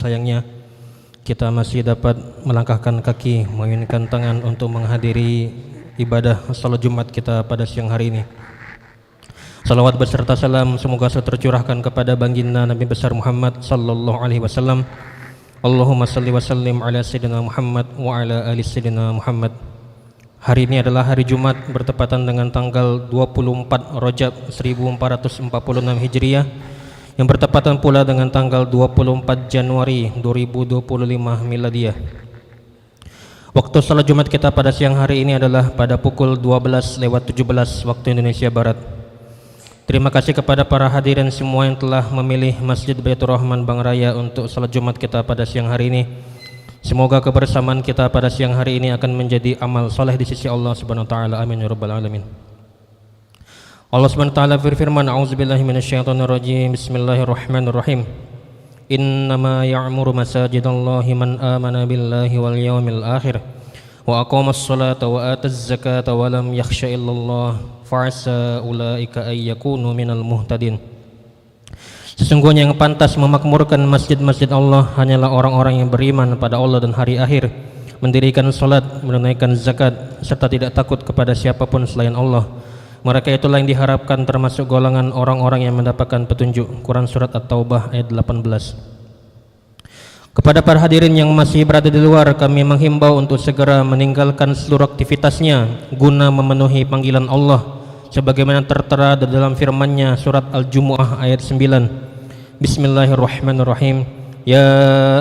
Sayangnya kita masih dapat melangkahkan kaki, mengayunkan tangan untuk menghadiri ibadah salat Jumat kita pada siang hari ini. Salawat beserta salam semoga selalu tercurahkan kepada baginda Nabi besar Muhammad sallallahu alaihi wasallam. Allahumma salli wa sallim ala sayyidina Muhammad wa ala ali sayyidina Muhammad. Hari ini adalah hari Jumat bertepatan dengan tanggal 24 Rajab 1446 Hijriah yang bertepatan pula dengan tanggal 24 Januari 2025 Miladiyah. Waktu salat Jumat kita pada siang hari ini adalah pada pukul 12:17 waktu Indonesia Barat. Terima kasih kepada para hadirin semua yang telah memilih Masjid Baitur Rahman Bang Raya untuk salat Jumat kita pada siang hari ini. Semoga kebersamaan kita pada siang hari ini akan menjadi amal soleh di sisi Allah Subhanahu wa taala. Amin ya rabbal alamin. Allah Subhanahu wa taala berfirman, a'udzubillahi minasyaitonirrajim. Bismillahirrahmanirrahim. Innama ya'muru masajidallahi man amana billahi wal yawmil akhir wa aqamas salata wa ataz zakata wa lam yakhsha illallah fa'asa ulaika ay yakunu minal muhtadin. Sesungguhnya yang pantas memakmurkan masjid-masjid Allah hanyalah orang-orang yang beriman pada Allah dan hari akhir, mendirikan salat, menunaikan zakat, serta tidak takut kepada siapapun selain Allah. Mereka itulah yang diharapkan termasuk golongan orang-orang yang mendapatkan petunjuk. Quran Surat At-Taubah ayat 18. Kepada para hadirin yang masih berada di luar, kami menghimbau untuk segera meninggalkan seluruh aktivitasnya guna memenuhi panggilan Allah sebagaimana tertera dalam firman-Nya surat Al-Jumu'ah ayat 9. Bismillahirrahmanirrahim. Ya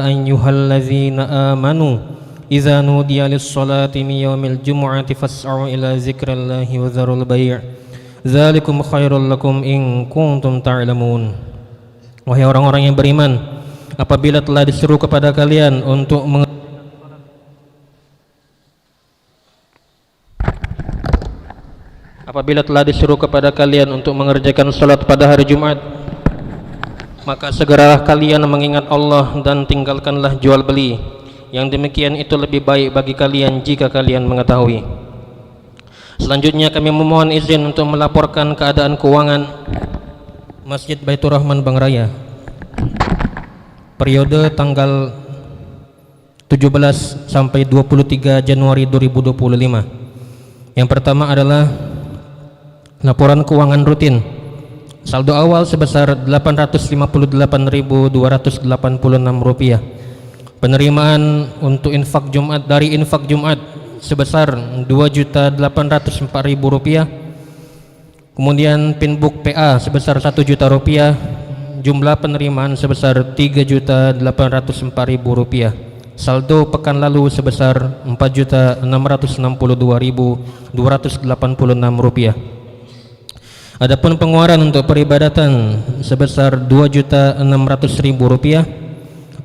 ayyuhallazina amanu idza nudiya lis-salati min yaumil jumu'ati fas'au ila dzikrillahi wa dzarul bai'. Dzalikum khairul lakum in kuntum ta'lamun. Wahai orang-orang yang beriman, apabila telah disuruh kepada kalian untuk mengerjakan salat pada hari Jumat, maka segeralah kalian mengingat Allah dan tinggalkanlah jual beli. Yang demikian itu lebih baik bagi kalian jika kalian mengetahui. Selanjutnya kami memohon izin untuk melaporkan keadaan keuangan Masjid Baitur Rahman Bang Raya periode tanggal 17 sampai 23 Januari 2025. Yang pertama adalah laporan keuangan rutin. Saldo awal sebesar Rp858.286. Penerimaan untuk infak Jumat dari infak Jumat sebesar Rp2.804.000. Kemudian pinbook PA sebesar Rp1.000.000. Jumlah penerimaan sebesar Rp3.804.000. Saldo pekan lalu sebesar Rp4.662.286. Adapun pengeluaran untuk peribadatan sebesar Rp2.600.000.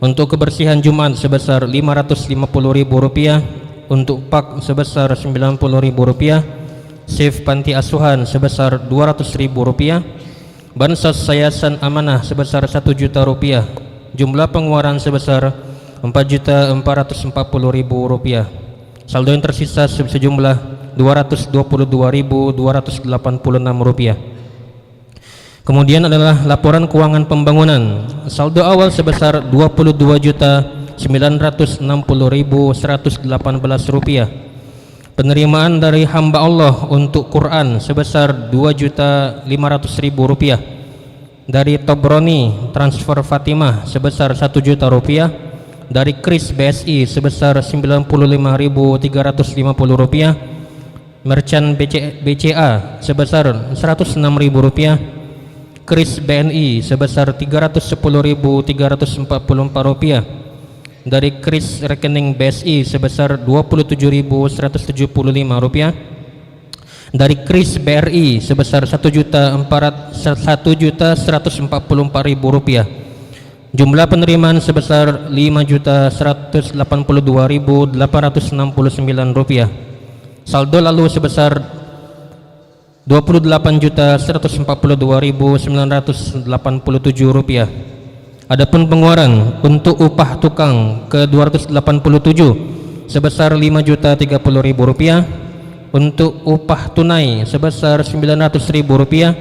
Untuk kebersihan Jumat sebesar Rp550.000. Untuk pak sebesar Rp90.000. Sif panti asuhan sebesar Rp200.000. Bansos yayasan amanah sebesar Rp1.000.000. Jumlah pengeluaran sebesar Rp4.440.000. Saldo yang tersisa sejumlah Rp222.286. Kemudian adalah laporan keuangan pembangunan. Saldo awal sebesar Rp22.960.118. Penerimaan dari hamba Allah untuk Quran sebesar Rp2.500.000. Dari Tobroni transfer Fatimah sebesar Rp1.000.000. Dari Kris BSI sebesar Rp95.350. Merchant BCA sebesar Rp106.000. Kris BNI sebesar Rp310.344. Dari kris rekening BSI sebesar Rp27.175. Dari kris BRI sebesar Rp1.144.000. Jumlah penerimaan sebesar Rp5.182.869. Saldo lalu sebesar Rp28.142.987. Adapun pengeluaran untuk upah tukang ke 287 sebesar Rp5.030.000. Untuk upah tunai sebesar Rp900.000.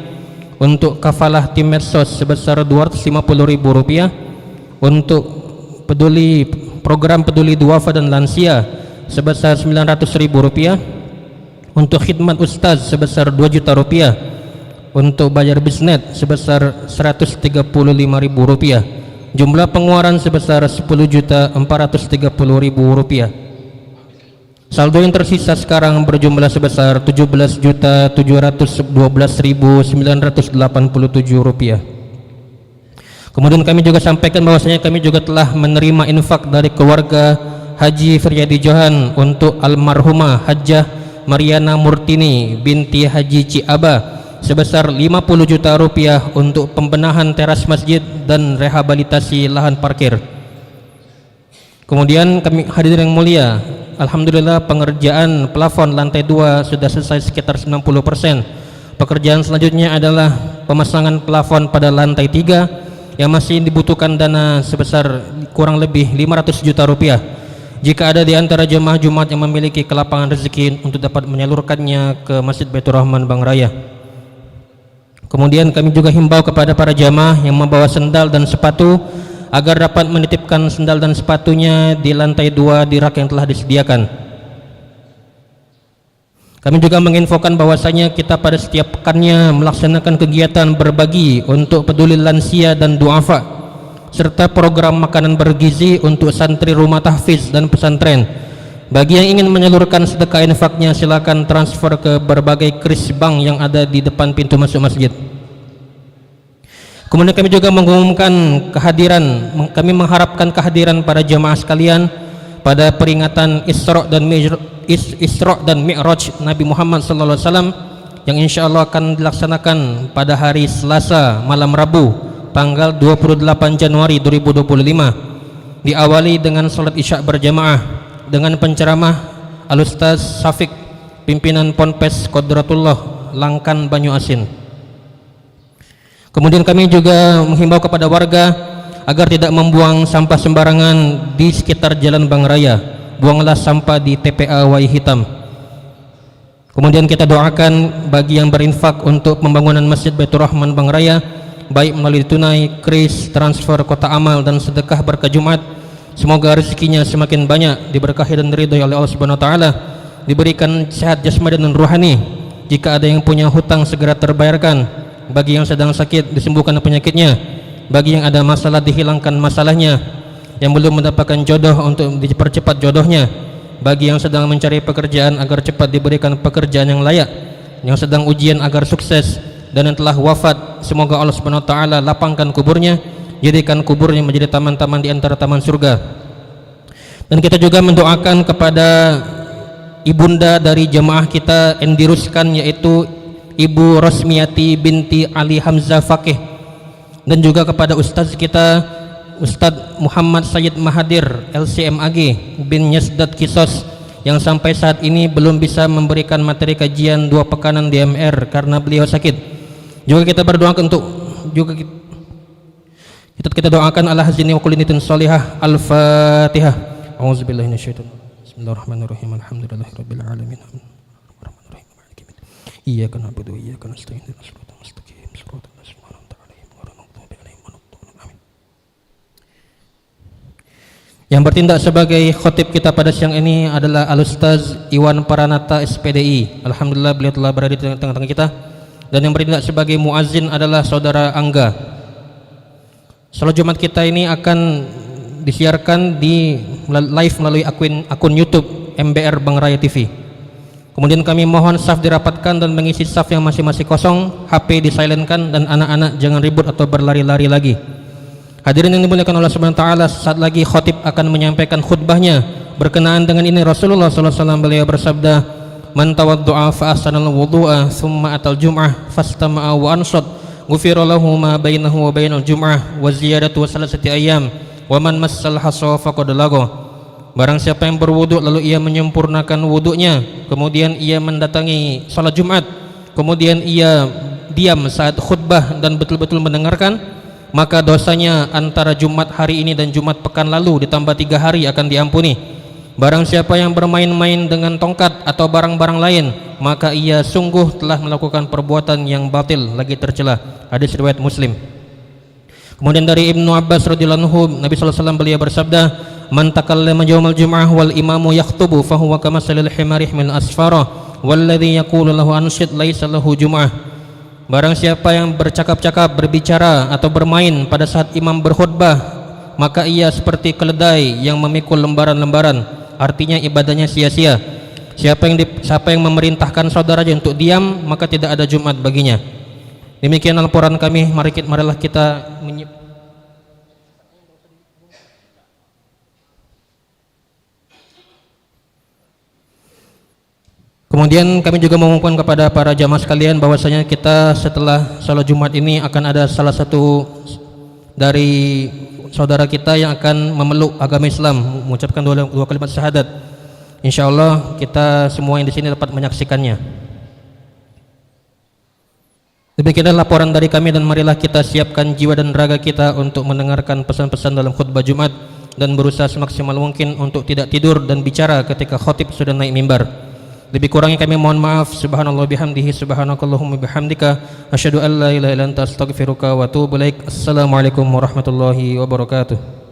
Untuk kafalah tim medsos sebesar Rp250.000. Untuk program peduli duafa dan lansia sebesar Rp900.000, untuk khidmat ustaz sebesar Rp2 juta, untuk bayar bisnet sebesar Rp135.000, jumlah pengeluaran sebesar Rp10.430.000. Saldo yang tersisa sekarang berjumlah sebesar Rp17.712.987. Kemudian kami juga sampaikan bahwasanya kami juga telah menerima infak dari keluarga Haji Firyadi Johan untuk almarhumah Hajjah Mariana Murtini binti Haji Ciaba sebesar Rp50 juta untuk pembenahan teras masjid dan rehabilitasi lahan parkir. Kemudian kami hadirin yang mulia, alhamdulillah pengerjaan plafon lantai 2 sudah selesai sekitar 90%. Pekerjaan selanjutnya adalah pemasangan plafon pada lantai 3 yang masih dibutuhkan dana sebesar kurang lebih Rp500 juta. Jika ada di antara jemaah Jumat yang memiliki kelapangan rezeki untuk dapat menyalurkannya ke Masjid Baitur Rahman Bang Raya. Kemudian kami juga himbau kepada para jemaah yang membawa sendal dan sepatu agar dapat menitipkan sendal dan sepatunya di lantai 2 di rak yang telah disediakan. Kami juga menginfokan bahwasanya kita pada setiap pekannya melaksanakan kegiatan berbagi untuk peduli lansia dan duafa, serta program makanan bergizi untuk santri rumah tahfiz dan pesantren. Bagi yang ingin menyalurkan sedekah infaknya, silakan transfer ke berbagai kris bank yang ada di depan pintu masuk masjid. Kemudian kami juga mengumumkan kami mengharapkan kehadiran para jemaah sekalian pada peringatan Isra dan Mi'raj Nabi Muhammad SAW yang insya Allah akan dilaksanakan pada hari Selasa malam Rabu tanggal 28 Januari 2025, diawali dengan salat Isya berjamaah dengan penceramah Al-Ustaz Syafiq, pimpinan Ponpes Qodratullah Langkan Banyu Asin. Kemudian kami juga menghimbau kepada warga agar tidak membuang sampah sembarangan di sekitar Jalan Bang Raya. Buanglah sampah di TPA Wai Hitam. Kemudian kita doakan bagi yang berinfak untuk pembangunan Masjid Baitur Rahman Bang Raya, baik melalui tunai, kris, transfer, kota amal dan sedekah berkah Jumat, semoga rezekinya semakin banyak, diberkahi dan diridhoi oleh Allah Subhanahu wa taala, diberikan sehat jasmani dan rohani. Jika ada yang punya hutang segera terbayarkan, bagi yang sedang sakit disembuhkan penyakitnya, bagi yang ada masalah dihilangkan masalahnya, yang belum mendapatkan jodoh untuk dipercepat jodohnya, bagi yang sedang mencari pekerjaan agar cepat diberikan pekerjaan yang layak, yang sedang ujian agar sukses, dan yang telah wafat semoga Allah Subhanahu wa taala lapangkan kuburnya, jadikan kuburnya menjadi taman-taman di antara taman surga. Dan kita juga mendoakan kepada ibunda dari jemaah kita yang diruskan, yaitu Ibu Rosmiati binti Ali Hamzah Fakih, dan juga kepada ustaz kita Ustadz Muhammad Sayyid Mahadir LCMAG bin Yasdad Kisos yang sampai saat ini belum bisa memberikan materi kajian 2 pekanan di MR karena beliau sakit. Juga kita berdoa untuk kita doakan ala hazini wa kulinitin salihah. Al-Fatihah. A'udzubillahi minasyaitonir rajim. Bismillahirrahmanirrahim. Alhamdulillahirabbil alamin. Iyyaka na'budu wa iyyaka nasta'in. Ihdinas siratal mustaqim. Shiratal ladzina an'amta 'alaihim ghairil maghdubi 'alaihim waladdallin. Amin. Yang bertindak sebagai khotib kita pada siang ini adalah Al-Ustaz Iwan Paranata SPDI. Alhamdulillah beliau telah berada di tengah-tengah kita. Dan yang bertindak sebagai muazzin adalah Saudara Angga. Salat Jumat kita ini akan disiarkan di live melalui akun YouTube MBR Bang Raya TV. Kemudian kami mohon saf dirapatkan dan mengisi saf yang masih kosong, HP disilentkan, dan anak-anak jangan ribut atau berlari-lari lagi. Hadirin yang dimuliakan Allah Subhanahu wa taala, saat lagi khotib akan menyampaikan khutbahnya. Berkenaan dengan ini Rasulullah SAW beliau bersabda, "Man tawaddu'a fa ahsanal wudu'a thumma atal jum'ah fastama'a wa ansat, ghufira lahu ma bainahu wa bainal jum'ah wa ziyadatu wa salasati ayyam, wa man massal hasa faqad lagha." Barang siapa yang berwudu lalu ia menyempurnakan wudunya, kemudian ia mendatangi salat Jumat, kemudian ia diam saat khutbah dan betul-betul mendengarkan, maka dosanya antara Jumat hari ini dan Jumat pekan lalu ditambah 3 hari akan diampuni. Barang siapa yang bermain-main dengan tongkat atau barang-barang lain, maka ia sungguh telah melakukan perbuatan yang batil lagi tercela. Hadis riwayat Muslim. Kemudian dari Ibnu Abbas radhiyallahu anhu, Nabi sallallahu alaihi wasallam beliau bersabda, "Man takallama yaumal jum'ah wal imamu yakhutubu fahuwa kamasalil himari min asfara walladzi yaqulu lahu anshid laisa lahu jum'ah." Barang siapa yang bercakap-cakap, berbicara atau bermain pada saat imam berkhutbah, maka ia seperti keledai yang memikul lembaran-lembaran, artinya ibadahnya sia-sia. Siapa yang memerintahkan saudaranya untuk diam, maka tidak ada Jumat baginya. Demikian laporan kami. Marilah kita Kemudian kami juga mengumumkan kepada para jamaah sekalian bahwasanya kita setelah salat Jumat ini akan ada salah satu dari saudara kita yang akan memeluk agama Islam, mengucapkan dua kalimat syahadat. Insyaallah kita semua yang di sini dapat menyaksikannya. Demikianlah laporan dari kami, dan marilah kita siapkan jiwa dan raga kita untuk mendengarkan pesan-pesan dalam khutbah Jumat dan berusaha semaksimal mungkin untuk tidak tidur dan bicara ketika khatib sudah naik mimbar. Lebih kurangnya kami mohon maaf. Subhanallah bihamdihi, subhanakallahumma bihamdika, asyhadu an la ilaha illa anta, astaghfiruka wa atubu ilaik. Assalamualaikum warahmatullahi wabarakatuh.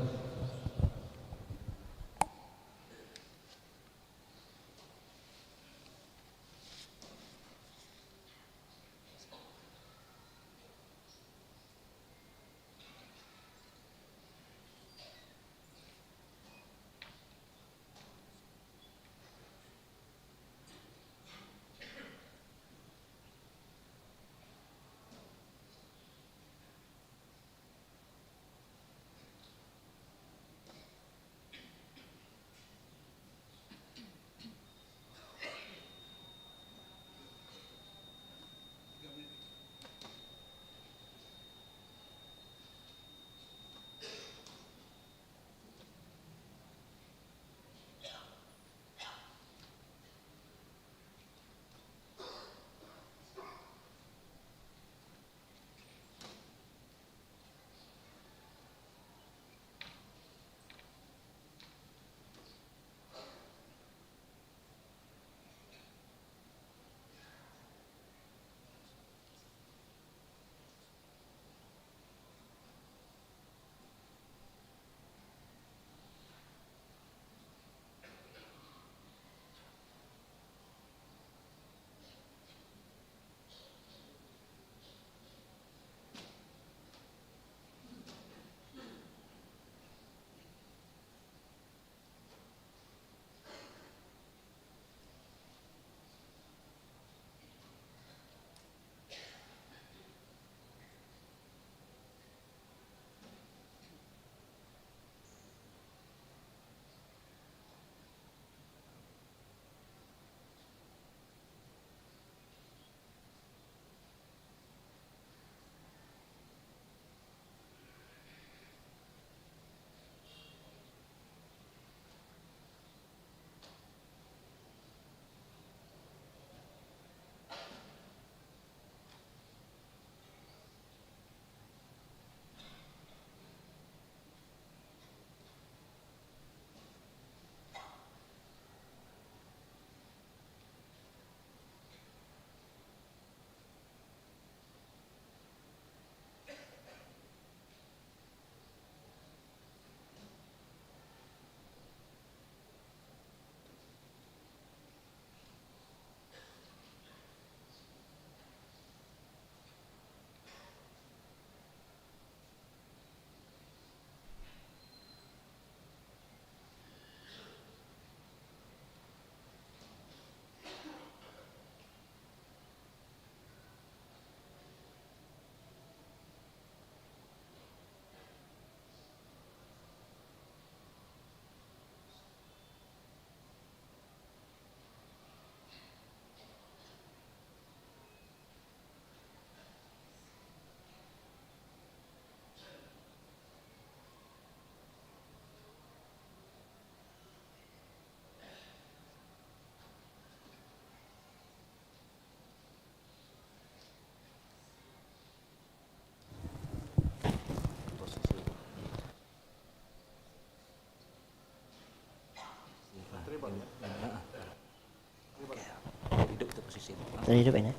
Hidup ini.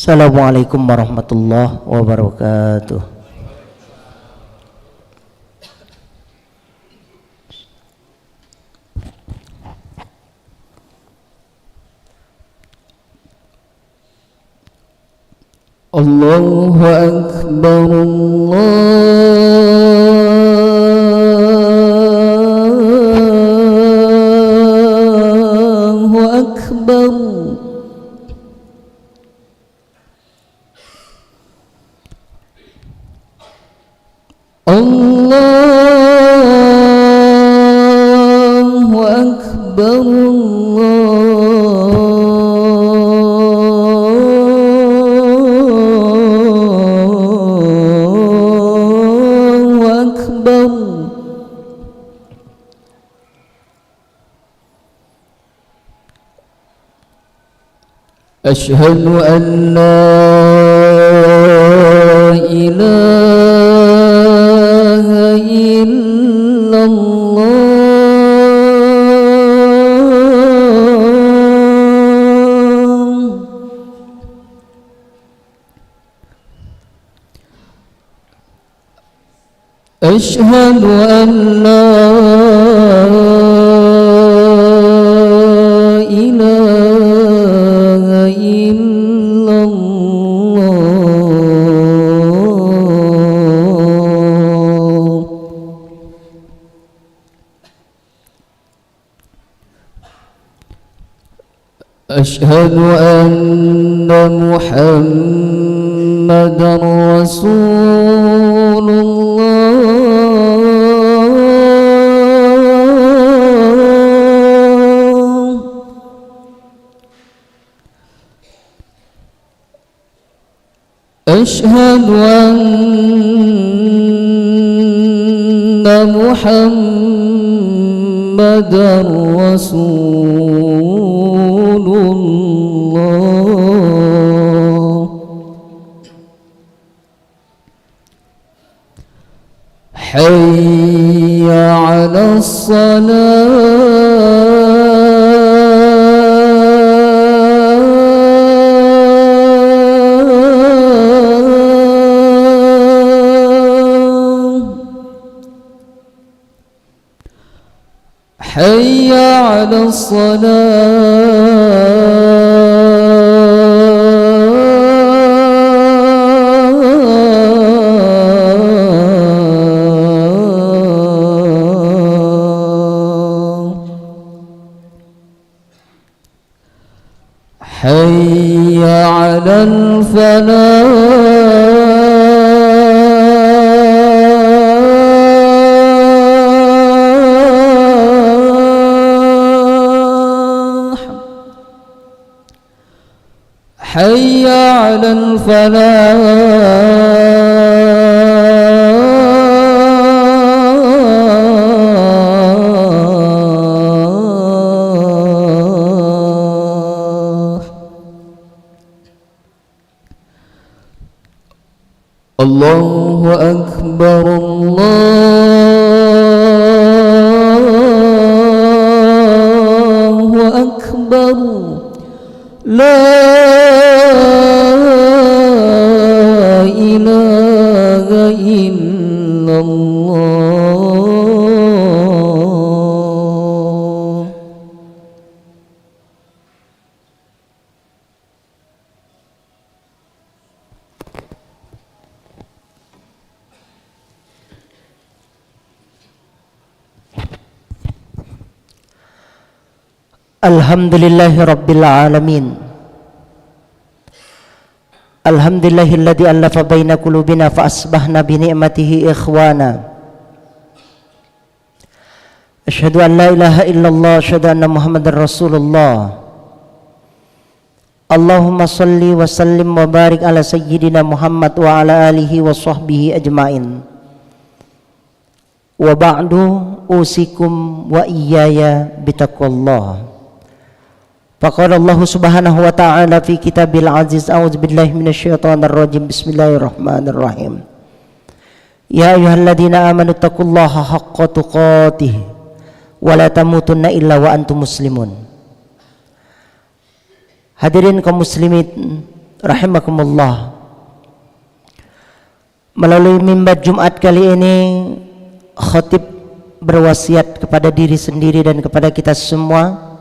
Assalamualaikum warahmatullahi wabarakatuh. Allahu Akbar, Allahu Akbar. Allahu Akbar, Allahu Akbar. Asyhadu an la ilaha illallah. Asyhadu an la ilaha illallah. Asyhadu anna Muhammadar Rasulullah. Asyhadu anna Muhammadar Rasulullah. Hayya 'alas salah. Hayya 'alas salah. Hayya 'alal falah. Hayya 'alal falah. Allahu Akbar, Allahu Akbar. La ilaha illallah. Alhamdulillahi Rabbil Alamin. Alhamdulillahilladzi allafa baina qulubina fa asbahna bi ni'matihi ikhwana. Asyhadu an la ilaha illallah, asyhadu anna Muhammadar Rasulullah. Allahumma salli wa sallim wa barik ala sayyidina Muhammad wa ala alihi wa sahbihi ajmain. Wa ba'du usikum wa iyaya bitaqwallah. Faqala Allah subhanahu wa ta'ala fi kitabil aziz, a'udzu billahi minasyaitonir rajim, bismillahirrahmanirrahim. Ya ayyuhalladzina amanu taqullaha haqqa tuqatih wa la tamutunna illa wa antum muslimun. Hadirin kaum muslimin rahimakumullah, melalui mimbar Jumat kali ini khatib berwasiat kepada diri sendiri dan kepada kita semua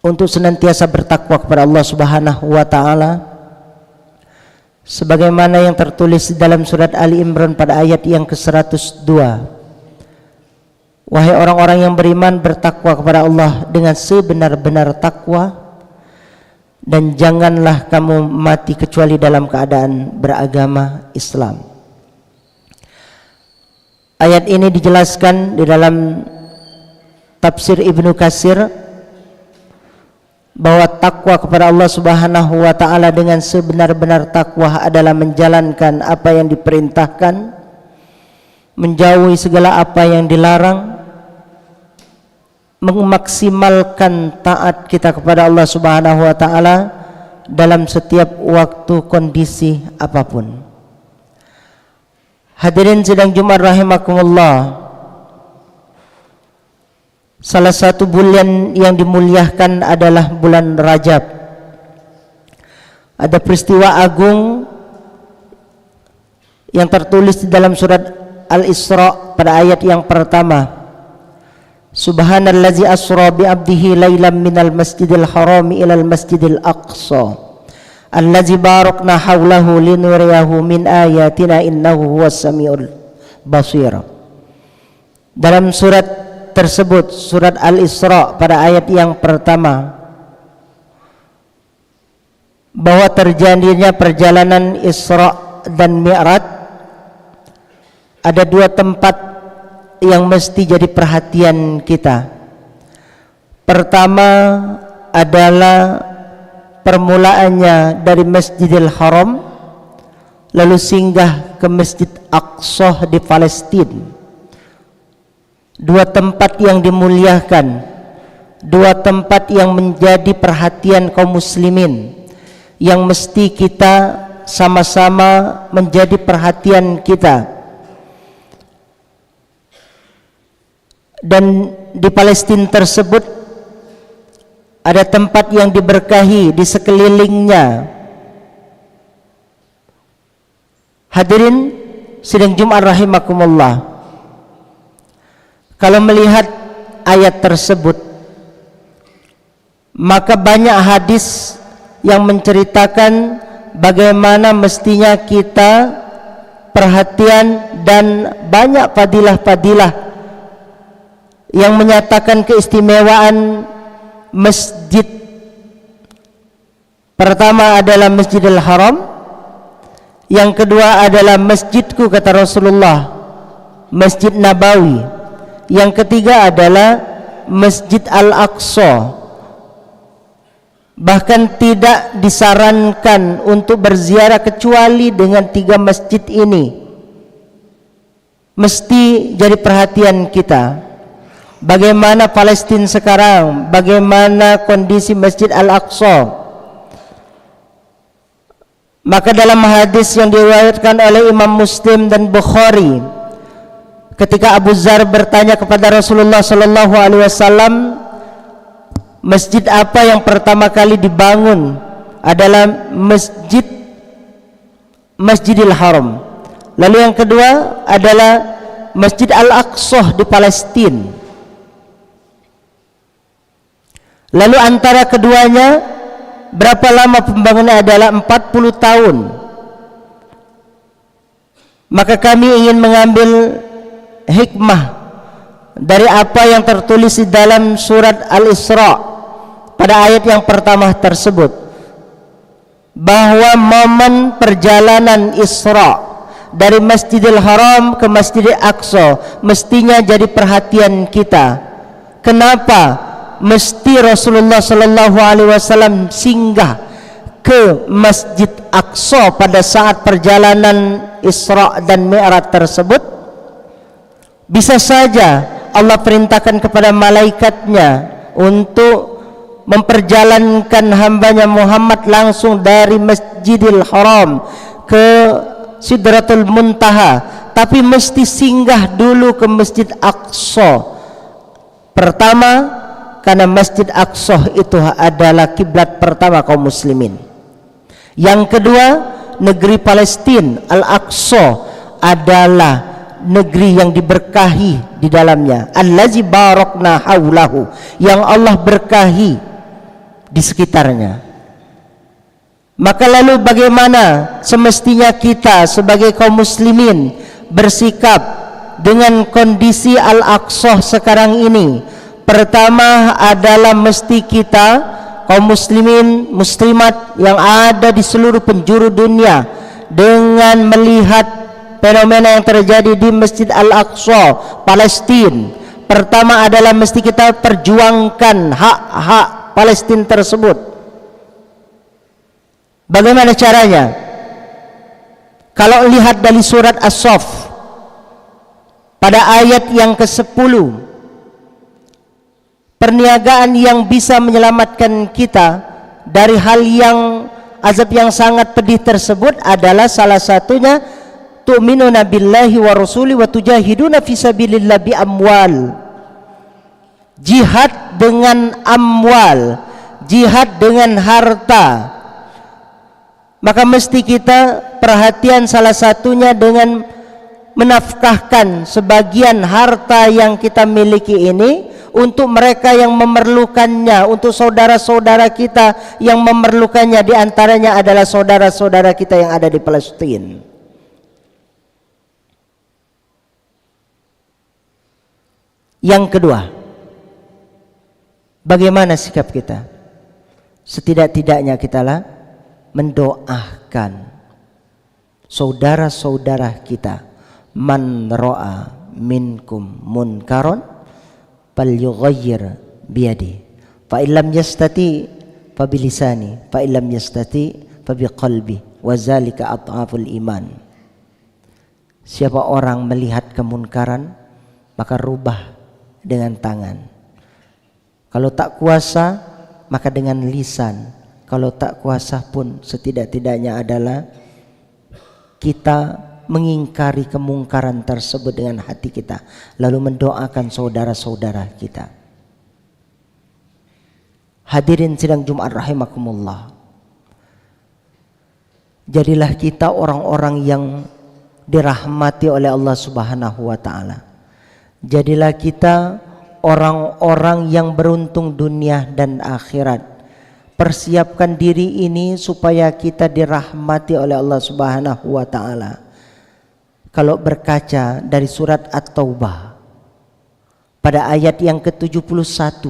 untuk senantiasa bertakwa kepada Allah Subhanahu wa taala sebagaimana yang tertulis di dalam surat Ali Imran pada ayat yang ke-102. Wahai orang-orang yang beriman, bertakwa kepada Allah dengan sebenar-benar takwa, dan janganlah kamu mati kecuali dalam keadaan beragama Islam. Ayat ini dijelaskan di dalam tafsir Ibnu Katsir bahwa takwa kepada Allah Subhanahu wa taala dengan sebenar-benar takwa adalah menjalankan apa yang diperintahkan, menjauhi segala apa yang dilarang, memaksimalkan taat kita kepada Allah Subhanahu wa taala dalam setiap waktu kondisi apapun. Hadirin sidang Jumat rahimakumullah, salah satu bulan yang dimuliakan adalah bulan Rajab. Ada peristiwa agung yang tertulis di dalam surat Al-Isra pada ayat yang pertama. Subhanallazi asra bi 'abdihi lailan minal masjidil harami ilal masjidil aqsa allazi barakna haulahu linuriyahu min ayatina innahu huwas samiul basir. Dalam surat tersebut, surat Al-Isra pada ayat yang pertama, bahwa terjadinya perjalanan Isra dan Mi'raj, ada dua tempat yang mesti jadi perhatian kita. Pertama adalah permulaannya dari Masjidil Haram, lalu singgah ke Masjid Aqsa di Palestina. Dua tempat yang dimuliakan, dua tempat yang menjadi perhatian kaum muslimin, yang mesti kita sama-sama menjadi perhatian kita. Dan di Palestina tersebut ada tempat yang diberkahi di sekelilingnya. Hadirin sidang Jumat rahimakumullah, kalau melihat ayat tersebut, maka banyak hadis yang menceritakan bagaimana mestinya kita perhatian, dan banyak fadilah-fadilah yang menyatakan keistimewaan masjid. Pertama adalah Masjidil Haram, yang kedua adalah masjidku kata Rasulullah, Masjid Nabawi, yang ketiga adalah Masjid Al-Aqsa. Bahkan tidak disarankan untuk berziarah kecuali dengan tiga masjid ini. Mesti jadi perhatian kita. Bagaimana Palestina sekarang, bagaimana kondisi Masjid Al-Aqsa. Maka dalam hadis yang diriwayatkan oleh Imam Muslim dan Bukhari, ketika Abu Dzar bertanya kepada Rasulullah sallallahu alaihi wasallam, masjid apa yang pertama kali dibangun? Adalah Masjidil Haram. Lalu yang kedua adalah Masjid Al-Aqsa di Palestina. Lalu antara keduanya berapa lama pembangunan? Adalah 40 tahun. Maka kami ingin mengambil hikmah dari apa yang tertulis di dalam surat Al-Isra pada ayat yang pertama tersebut, bahwa momen perjalanan Isra dari Masjidil Haram ke Masjidil Aqsa mestinya jadi perhatian kita. Kenapa mesti Rasulullah sallallahu alaihi wasallam singgah ke Masjid Aqsa pada saat perjalanan Isra dan Mi'raj tersebut? Bisa saja Allah perintahkan kepada malaikatnya untuk memperjalankan hambanya Muhammad langsung dari Masjidil Haram ke Sidratul Muntaha, tapi mesti singgah dulu ke Masjid Aqsa. Pertama karena Masjid Aqsa itu adalah kiblat pertama kaum muslimin. Yang kedua, negeri Palestina Al-Aqsa adalah negeri yang diberkahi di dalamnya. Allazi barakna haulahu, yang Allah berkahi di sekitarnya. Maka lalu bagaimana semestinya kita sebagai kaum muslimin bersikap dengan kondisi Al-Aqsa sekarang ini? Pertama adalah mesti kita kaum muslimin muslimat yang ada di seluruh penjuru dunia dengan melihat fenomena yang terjadi di Masjid Al-Aqsa Palestina, pertama adalah mesti kita perjuangkan hak-hak Palestina tersebut. Bagaimana caranya? Kalau lihat dari surat As-Saff pada ayat yang ke-10, perniagaan yang bisa menyelamatkan kita dari hal yang azab yang sangat pedih tersebut adalah salah satunya tu'minuna billahi wa rasuli wa tujahiduna fi sabilillah bi amwal. Jihad dengan amwal, jihad dengan harta. Maka mesti kita perhatian salah satunya dengan menafkahkan sebagian harta yang kita miliki ini untuk mereka yang memerlukannya, untuk saudara-saudara kita yang memerlukannya, di antaranya adalah saudara-saudara kita yang ada di Palestina. Yang kedua, bagaimana sikap kita? Setidak-tidaknya kita mendoakan saudara-saudara kita. Man ra'a minkum munkaron falyughayyir biyadi, fa illam yastati fa bilisani, fa illam yastati fa biqalbi, wa zalika adhaful iman. Siapa orang melihat kemunkaran, maka rubah dengan tangan. Kalau tak kuasa, maka dengan lisan. Kalau tak kuasa pun setidak-tidaknya adalah kita mengingkari kemungkaran tersebut dengan hati kita, lalu mendoakan saudara-saudara kita. Hadirin sidang Jumat rahimakumullah, jadilah kita orang-orang yang dirahmati oleh Allah Subhanahu wa ta'ala. Jadilah kita orang-orang yang beruntung dunia dan akhirat. Persiapkan diri ini supaya kita dirahmati oleh Allah Subhanahu wa ta'ala. Kalau berkaca dari surat At-Taubah pada ayat yang ke-71,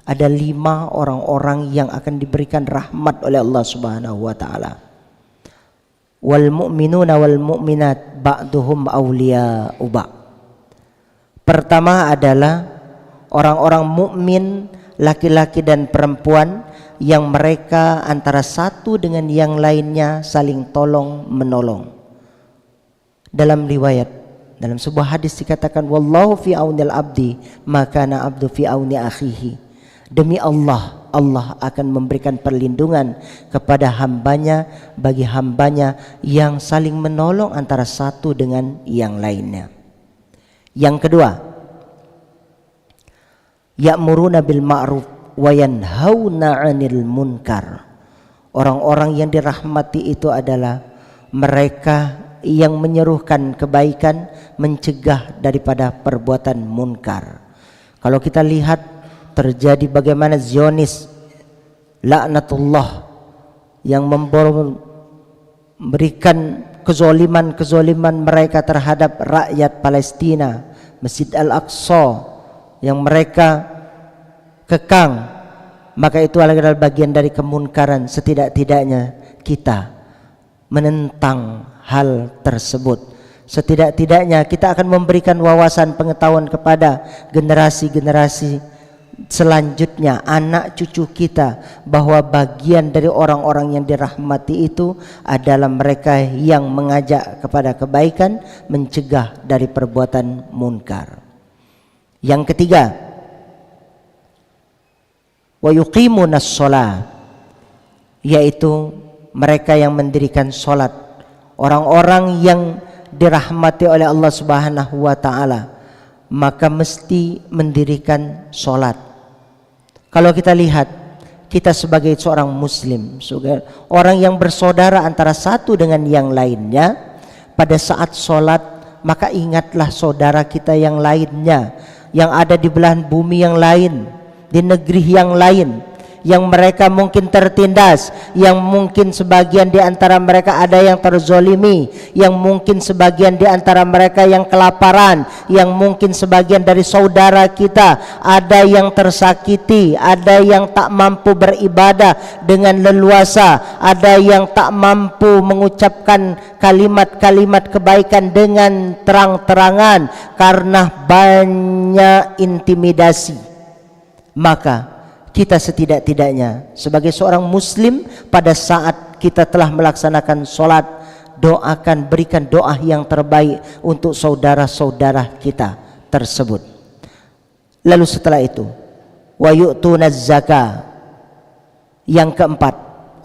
ada 5 orang-orang yang akan diberikan rahmat oleh Allah Subhanahu wa ta'ala. Wal mu'minuna wal mu'minat ba'duhum awliya'u ba'd. Pertama adalah orang-orang mukmin laki-laki dan perempuan yang mereka antara satu dengan yang lainnya saling tolong menolong. Dalam riwayat, dalam sebuah hadis dikatakan, wallahu fi aunil abdi maka na abdu fi auni akhihi. Demi Allah, Allah akan memberikan perlindungan kepada hambanya bagi hambanya yang saling menolong antara satu dengan yang lainnya. Yang kedua, ya'muruna bil ma'ruf wa yanhauna 'anil munkar. Orang-orang yang dirahmati itu adalah mereka yang menyerukan kebaikan, mencegah daripada perbuatan munkar. Kalau kita lihat terjadi bagaimana Zionis laknatullah yang memberikan kezoliman mereka terhadap rakyat Palestina, Masjid Al-Aqsa yang mereka kekang, maka itu adalah bagian dari kemunkaran. Setidak-tidaknya kita menentang hal tersebut. Setidak-tidaknya kita akan memberikan wawasan pengetahuan kepada generasi-generasi selanjutnya, anak cucu kita, bahwa bagian dari orang-orang yang dirahmati itu adalah mereka yang mengajak kepada kebaikan, mencegah dari perbuatan munkar. Yang ketiga, wa yuqimunas shalah, yaitu mereka yang mendirikan salat. Orang-orang yang dirahmati oleh Allah Subhanahu wa ta'ala maka mesti mendirikan sholat. Kalau kita lihat, kita sebagai seorang muslim, orang yang bersaudara antara satu dengan yang lainnya, pada saat sholat maka ingatlah saudara kita yang lainnya, yang ada di belahan bumi yang lain, di negeri yang lain, yang mereka mungkin tertindas, yang mungkin sebagian di antara mereka ada yang terzolimi, yang mungkin sebagian di antara mereka yang kelaparan, yang mungkin sebagian dari saudara kita ada yang tersakiti, ada yang tak mampu beribadah dengan leluasa, ada yang tak mampu mengucapkan kalimat-kalimat kebaikan dengan terang-terangan karena banyak intimidasi. Maka kita setidak-tidaknya sebagai seorang muslim, pada saat kita telah melaksanakan sholat, doakan, berikan doa yang terbaik untuk saudara-saudara kita tersebut. Lalu setelah itu, wa yu'tunaz zakah. Yang keempat,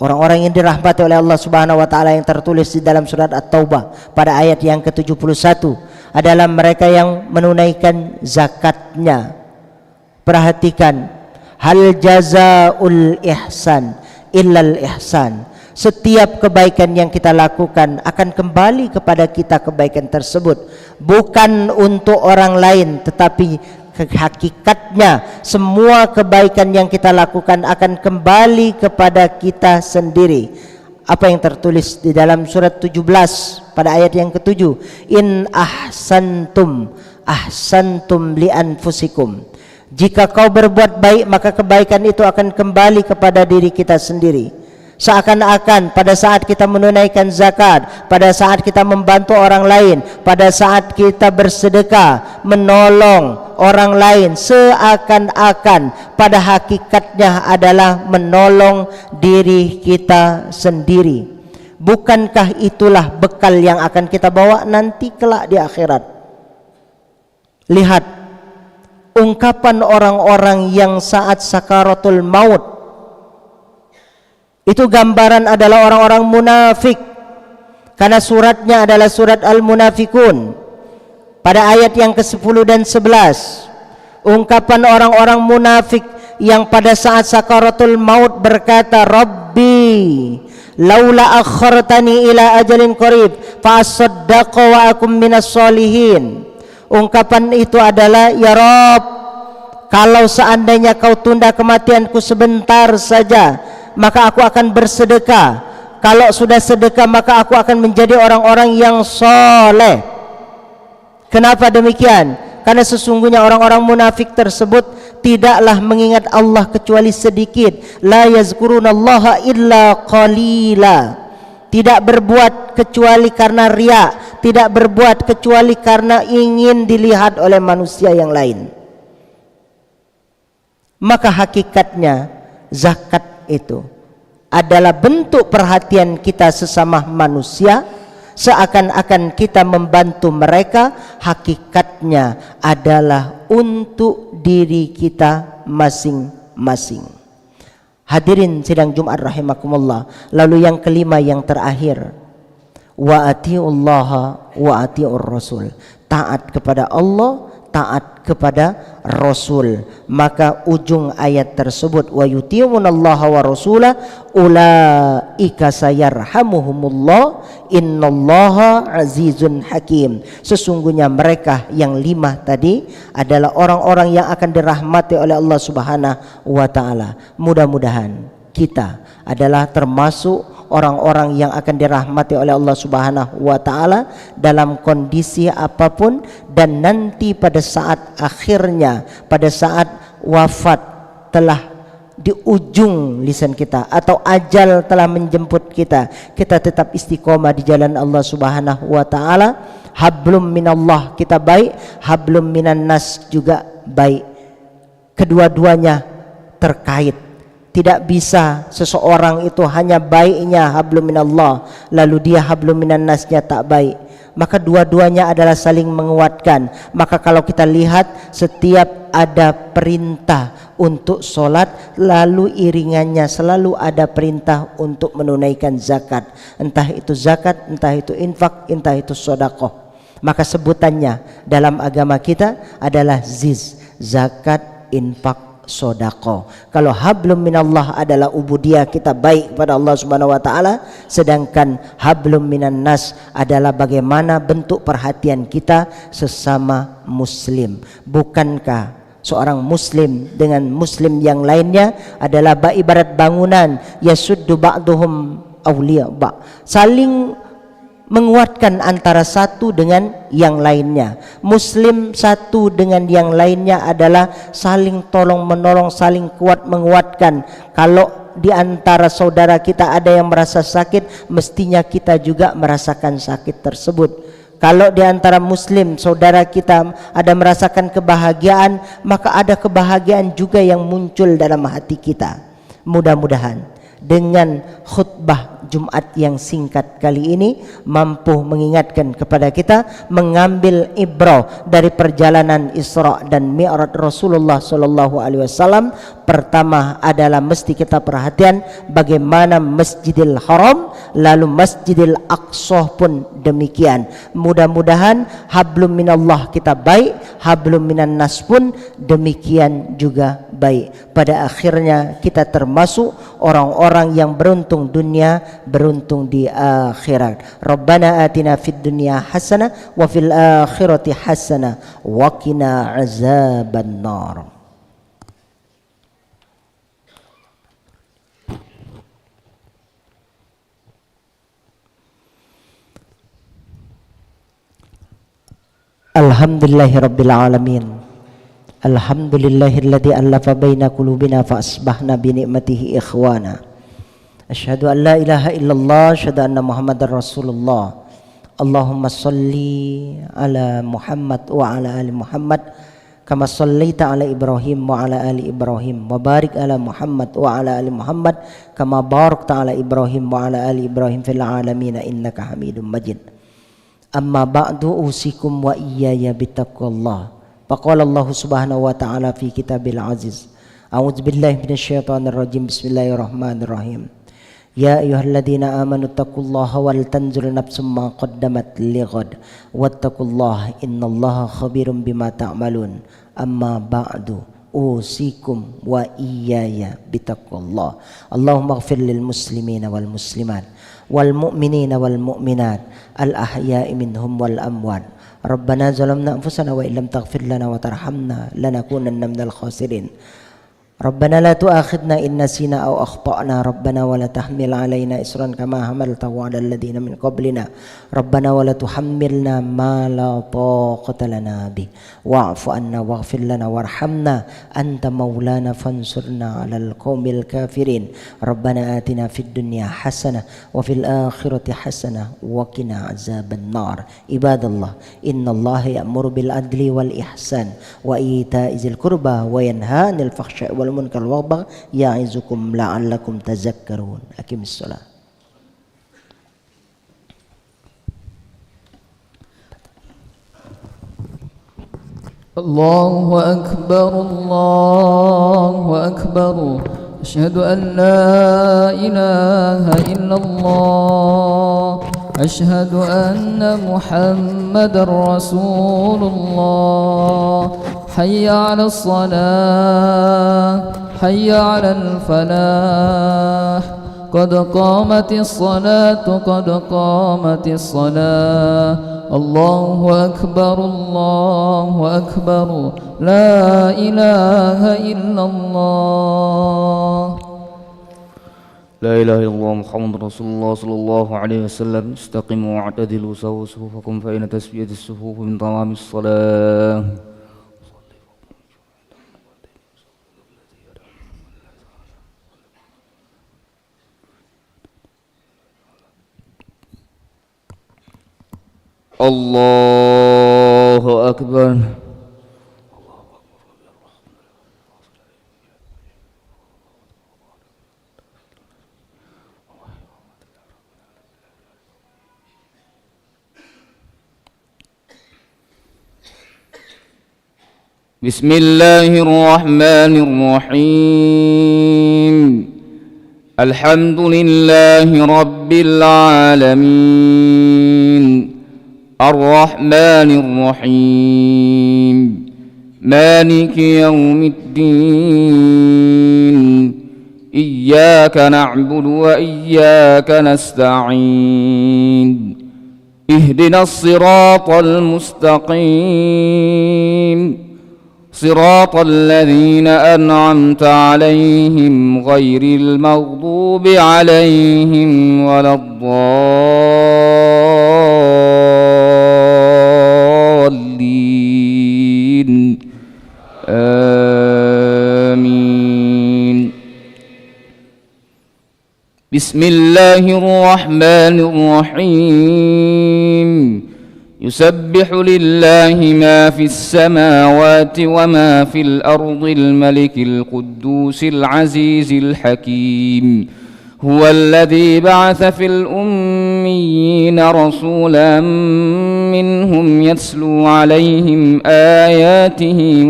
orang-orang yang dirahmati oleh Allah Subhanahu wa taala yang tertulis di dalam surat At-Taubah pada ayat yang ke-71 adalah mereka yang menunaikan zakatnya. Perhatikan, hal jazaul ihsan illal ihsan. Setiap kebaikan yang kita lakukan akan kembali kepada kita kebaikan tersebut, bukan untuk orang lain, tetapi hakikatnya semua kebaikan yang kita lakukan akan kembali kepada kita sendiri. Apa yang tertulis di dalam surat 17 pada ayat yang ke-7, in ahsantum ahsantum li anfusikum. Jika kau berbuat baik, maka kebaikan itu akan kembali kepada diri kita sendiri. Seakan-akan pada saat kita menunaikan zakat, pada saat kita membantu orang lain, pada saat kita bersedekah, menolong orang lain, seakan-akan pada hakikatnya adalah menolong diri kita sendiri. Bukankah itulah bekal yang akan kita bawa nanti kelak di akhirat? Lihat ungkapan orang-orang yang saat sakaratul maut, itu gambaran adalah orang-orang munafik, karena suratnya adalah surat Al-Munafikun pada ayat yang ke-10 dan 11. Ungkapan orang-orang munafik yang pada saat sakaratul maut berkata, Rabbi laula akhartani ila ajalin qarib fa asaddaqa wa akum minas solihin. Ungkapan itu adalah, ya Rabb, kalau seandainya kau tunda kematianku sebentar saja, maka aku akan bersedekah. Kalau sudah sedekah, maka aku akan menjadi orang-orang yang soleh. Kenapa demikian? Karena sesungguhnya orang-orang munafik tersebut tidaklah mengingat Allah kecuali sedikit. La yazkurunallaha illa qalila. Tidak berbuat kecuali karena riya, tidak berbuat kecuali karena ingin dilihat oleh manusia yang lain. Maka hakikatnya zakat itu adalah bentuk perhatian kita sesama manusia, seakan-akan kita membantu mereka, hakikatnya adalah untuk diri kita masing-masing. Hadirin sidang Jumat rahimakumullah. Lalu yang kelima, yang terakhir, wa atiullaha wa atiur rasul. Taat kepada Allah, taat kepada Rasul. Maka ujung ayat tersebut, wa yuti'unallaha wa rasulah ulaika sayarhamuhumullah innallaha azizun hakim. Sesungguhnya mereka yang lima tadi adalah orang-orang yang akan dirahmati oleh Allah Subhanahu wa taala. Mudah-mudahan kita adalah termasuk orang-orang yang akan dirahmati oleh Allah Subhanahu wa taala dalam kondisi apapun, dan nanti pada saat akhirnya, pada saat wafat telah di ujung lisan kita atau ajal telah menjemput kita, kita tetap istiqomah di jalan Allah Subhanahu wa taala. Hablum minallah kita baik, hablum minan nas juga baik. Kedua-duanya terkait. Tidak bisa seseorang itu hanya baiknya hablum minallah, lalu dia hablum minan nasnya tak baik. Maka dua-duanya adalah saling menguatkan. Maka kalau kita lihat, setiap ada perintah untuk sholat, lalu iringannya selalu ada perintah untuk menunaikan zakat. Entah itu zakat, entah itu infak, entah itu sedekah. Maka sebutannya dalam agama kita adalah ziz, zakat, infak, sodako. Kalau hablum minallah adalah ubudiyah, kita baik kepada Allah Subhanahu wa taala, sedangkan hablum minan nas adalah bagaimana bentuk perhatian kita sesama muslim. Bukankah seorang muslim dengan muslim yang lainnya adalah ibarat bangunan, yasuddu ba'duhum awliya ba', saling menguatkan antara satu dengan yang lainnya. Muslim satu dengan yang lainnya adalah saling tolong menolong, saling kuat menguatkan. Kalau di antara saudara kita ada yang merasa sakit, mestinya kita juga merasakan sakit tersebut. Kalau di antara muslim saudara kita ada merasakan kebahagiaan, maka ada kebahagiaan juga yang muncul dalam hati kita. Mudah-mudahan dengan khutbah Jumat yang singkat kali ini mampu mengingatkan kepada kita, mengambil ibrah dari perjalanan Isra dan Mi'raj Rasulullah sallallahu alaihi wasallam. Pertama adalah mesti kita perhatian bagaimana Masjidil Haram, lalu Masjidil Aqsa pun demikian. Mudah-mudahan hablum minallah kita baik, hablum minan nas pun demikian juga baik. Pada akhirnya kita termasuk orang-orang yang beruntung dunia, beruntung di akhirat. Rabbana atina fid dunya hasanah wa fil akhirati hasanah wa qina azabannar. Alhamdulillahirabbil alamin. Alhamdulillahilladzi allafa baina qulubina fa asbahna bi ni'matihi ikhwana. Asyhadu an la ilaha illallah, asyhadu anna Muhammadar Rasulullah. Allahumma salli ala Muhammad wa ala ali Muhammad kama shallaita ala Ibrahim wa ala ali Ibrahim wa barik ala Muhammad wa ala ali Muhammad kama barakta ala Ibrahim wa ala ali Ibrahim fil alamin innaka Hamidum Majid. Amma ba'du usikum wa iyaya bittaqwallah. Faqala Allah Subhanahu wa ta'ala fi kitabil aziz. A'udzu billahi minasyaitonir rajim. Bismillahirrahmanirrahim. Ya ayyuhalladzina amanu taqullaha wal tanzur nafsum ma qaddamat lighad wattaqullaha innallaha khabirum bima ta'malun. Amma ba'du usikum wa iyaya bittaqwallah. Allahumma ighfir lil muslimina wal muslimat wal mu'minina wal mu'minat al ahya'i minhum wal amwat. Rabbana zalamna anfusana wa illam taghfir lana wa tarhamna lanakunanna minal khasirin. Rabbana la tu'akhidna in nasina aw akhtana. Rabbana wa la tahmil alaina isran kama hamaltahu 'alal ladzina min qablina. Rabbana wa la tuhammilna ma la taqata lana bih. Wa'fu 'anna waghfir lana warhamna anta maulana fansurna 'alal qaumil kafirin. Rabbana atina fid dunya hasanah wa fil akhirati hasanah wa qina azabannar. Ibadallah, innallaha ya'muru bil adli wal ihsan wa ita'izil qurba wa yanha 'anil fahsya'i wal munkar wal baghi ya'izukum la'allakum tazakkarun. Aqimis shalah. Allahu akbar, Allahu akbar. Asyhadu an la ilaha illallah. Asyhadu anna Muhammadar Rasulullah. Hayya 'alas salah, hayya 'alal falah. Qad qamatis salatu, qad qamatis salah. Allahu akbar, Allahu akbar. La ilaha illallah. La ilaha illallah Muhammadur Rasulullah sallallahu alaihi wasallam. Istaqimu wa'tadilu sawu sufufakum fa inna tasbiyatis sufufi min tamamis salah. Allahu akbar. Bismillahirrahmanirrahim. Alhamdulillahi rabbil alamin. Ar-Rahmanir Rahim. مالك يوم الدين إياك نعبد وإياك نستعين اهدنا الصراط المستقيم صراط الذين أنعمت عليهم غير المغضوب عليهم ولا الضالين آمين. بسم الله الرحمن الرحيم. يسبح لله ما في السماوات وما في الأرض الملك القدوس العزيز الحكيم. هو الذي بعث في الأميين رسولا منهم يتلو عليهم آياته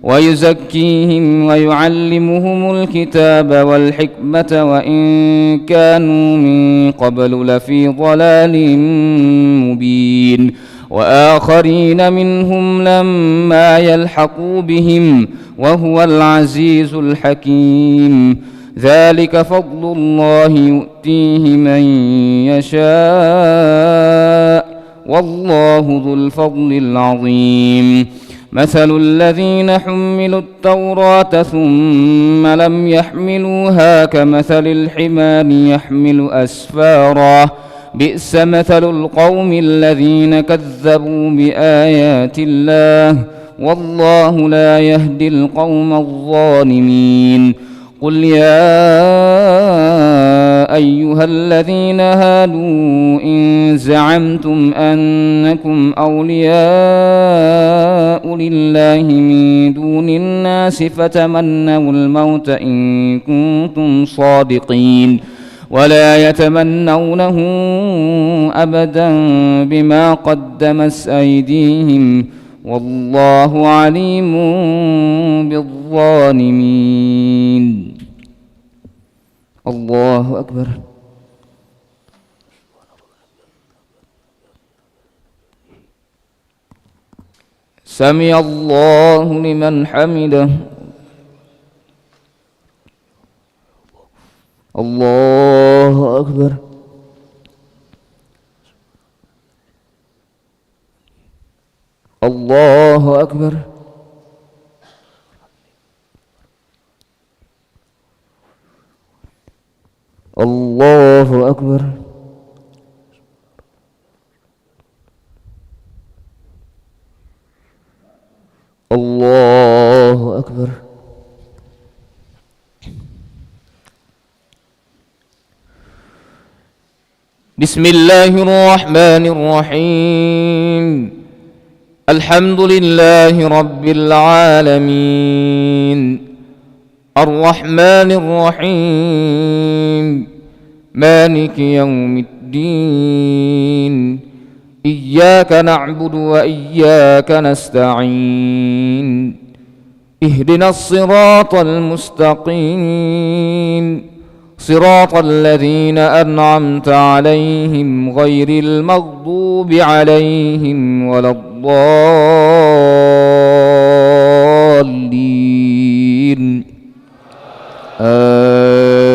ويزكيهم ويعلمهم الكتاب والحكمة وإن كانوا من قبل لفي ضلال مبين. وآخرين منهم لما يلحقوا بهم وهو العزيز الحكيم. ذلك فضل الله يؤتيه من يشاء والله ذو الفضل العظيم. مثل الذين حملوا التوراة ثم لم يحملوها كمثل الحمار يحمل أسفارا بئس مثل القوم الذين كذبوا بآيات الله والله لا يهدي القوم الظالمين. قل يا أيها الذين هادوا إن زعمتم أنكم أولياء لله من دون الناس فتمنوا الموت إن كنتم صادقين ولا يتمنونه أبدا بما قدمت أيديهم والله عليم بالظالمين. الله أكبر. سمع الله لمن حمده. الله أكبر. الله أكبر. الله أكبر. الله أكبر. بسم الله الرحمن الرحيم. الحمد لله رب العالمين الرحمن الرحيم مالك يوم الدين إياك نعبد وإياك نستعين اهدنا الصراط المستقيم صراط الذين أنعمت عليهم غير المغضوب عليهم ولا الضالين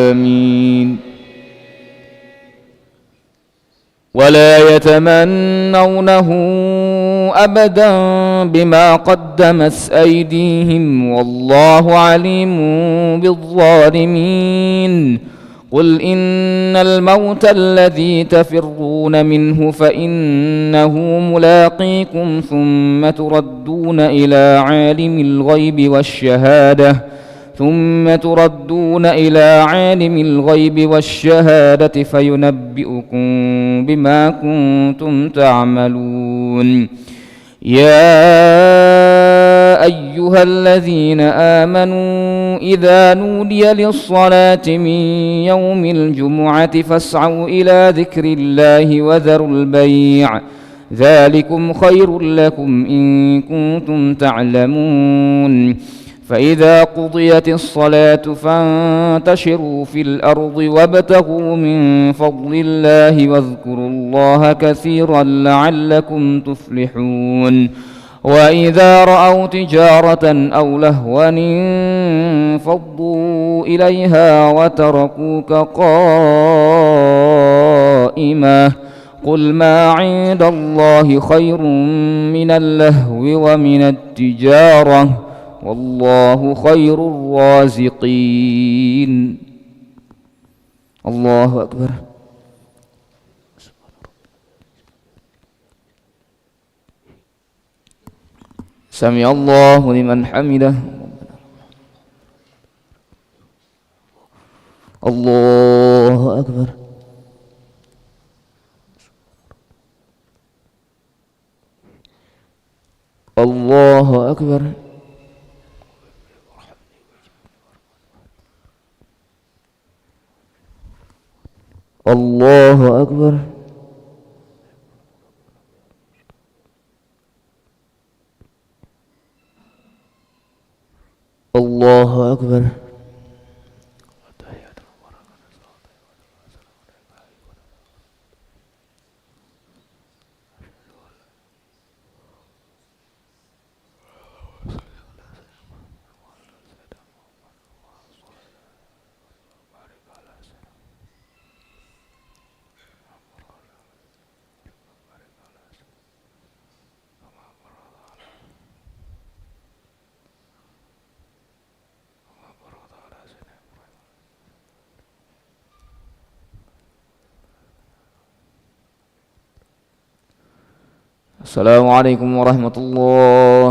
آمين. ولا يتمنونه أبدا بما قدمت أيديهم والله عليم بالظالمين. قل إن الموت الذي تفرون منه فإنه ملاقيكم ثم تردون إلى عالم الغيب والشهادة فينبئكم بما كنتم تعملون. يا أيها الذين آمنوا إذا نودي للصلاة من يوم الجمعة فاسعوا إلى ذكر الله وذروا البيع ذلكم خير لكم إن كنتم تعلمون. فإذا قضيت الصلاة فانتشروا في الأرض وابتغوا من فضل الله واذكروا الله كثيرا لعلكم تفلحون. وإذا رأوا تجارة أو لهوا انفضوا إليها وتركوك قائما قل ما عند الله خير من اللهو ومن التجارة والله خير الرازقين. الله أكبر. سمع الله لمن حمده. الله أكبر. الله أكبر. الله أكبر. الله أكبر. السلام عليكم ورحمة الله.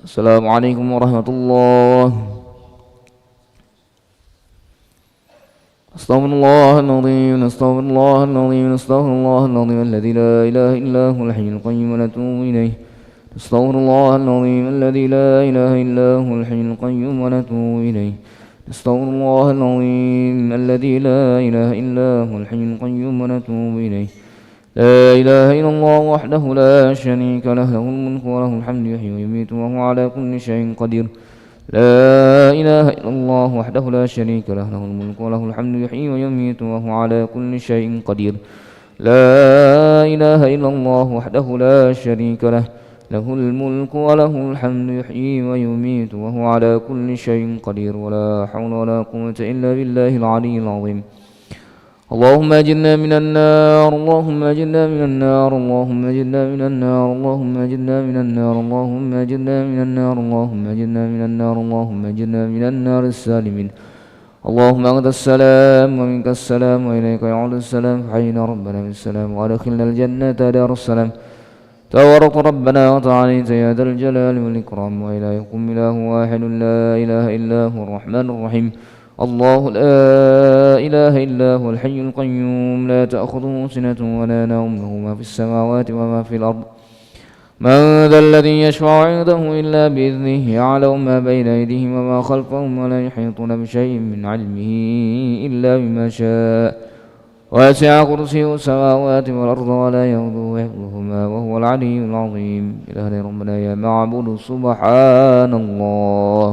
السلام عليكم ورحمة الله. أستغفر الله العظيم. أستغفر الله العظيم. أستغفر الله العظيم الذي لا إله إلا هو الحي القيوم ونتوب إليه. أستغفر الله العظيم الذي لا إله إلا هو الحي القيوم ونتوب إليه. أستغفر الله العظيم الذي لا إله إلا هو الحي القيوم ونتوب إليه. لا إله إلا الله وحده لا شريك له له الملك وله الحمد يحيي ويميت وهو على كل شيء قدير. لا إله إلا الله وحده لا شريك له له الملك وله الحمد يحيي ويميت وهو على كل شيء قدير. لا إله إلا الله وحده لا شريك له له الملك وله الحمد يحيي ويميت وهو على كل شيء قدير. ولا حول ولا قوة إلا بالله العلي العظيم. اللهم أجرنا من النار. اللهم أجرنا من النار. اللهم أجرنا من النار. اللهم أجرنا من النار. اللهم أجرنا من النار. اللهم أجرنا من النار. اللهم أجرنا من النار السالمين. اللهم أنت السلام ومنك السلام وإليك يعود السلام. حينا ربنا بالسلام وأدخلنا الجنة دار السلام. تبارك ربنا وتعاليت يا ذا الجلال والإكرام. وإلهكم إله واحد لا إله إلا هو الرحمن الرحيم. الله لا إله إلا هو الحي القيوم لا تأخذه سنة ولا نوم له ما في السماوات وما في الأرض. من ذا الذي يشفع عنده إلا بإذنه يعلم ما بين أيديهم وما خلفهم ولا يحيطون بشيء من علمه إلا بما شاء. وسع كرسيه السماوات والأرض ولا يؤوده حفظهما وهو العلي العظيم. إلهنا ربنا يا معبود سبحان الله.